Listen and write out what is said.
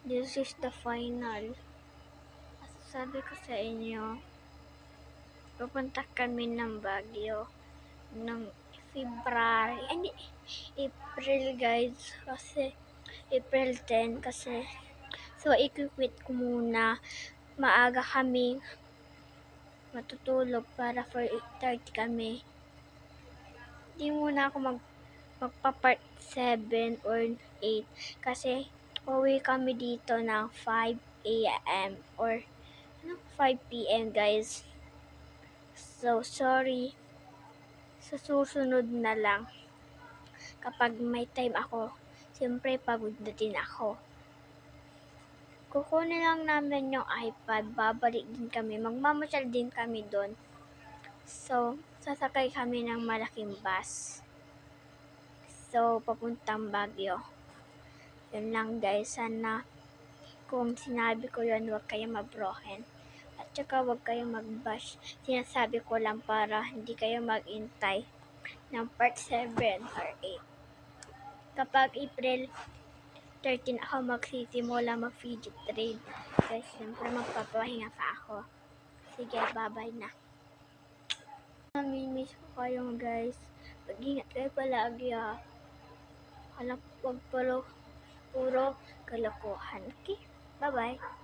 This is the final. Sabi ko sa inyo, pupunta kami ng Baguio ng February, hindi, April guys, kasi April 10 kasi, so i-quit ko muna, maaga kami matutulog para for 8:30 kami. Hindi muna ako magpa-part 7 or 8 kasi uwi kami dito ng 5 a.m. or 5 p.m. guys. So sorry, sa susunod na lang kapag may time ako, siyempre pagod na din ako. Kukunin lang namin yung iPad, babalik din kami, magmamasyal din kami doon. So, sasakay kami ng malaking bus. So, papuntang Baguio. Yun lang guys, sana kung sinabi ko yun, huwag kayong mabroken. At saka huwag kayong mag-bash. Sinasabi ko lang para hindi kayo mag-intay ng part 7 or 8. Kapag April 13 ako magsisimula mag-fidget trade. Kasi siyempre magpapahinga pa ako. Sige, bye-bye na. Namimiss ko kayo guys. Mag-ingat kayo palagi ha. Wag puro kalokohan. Okay? Bye-bye.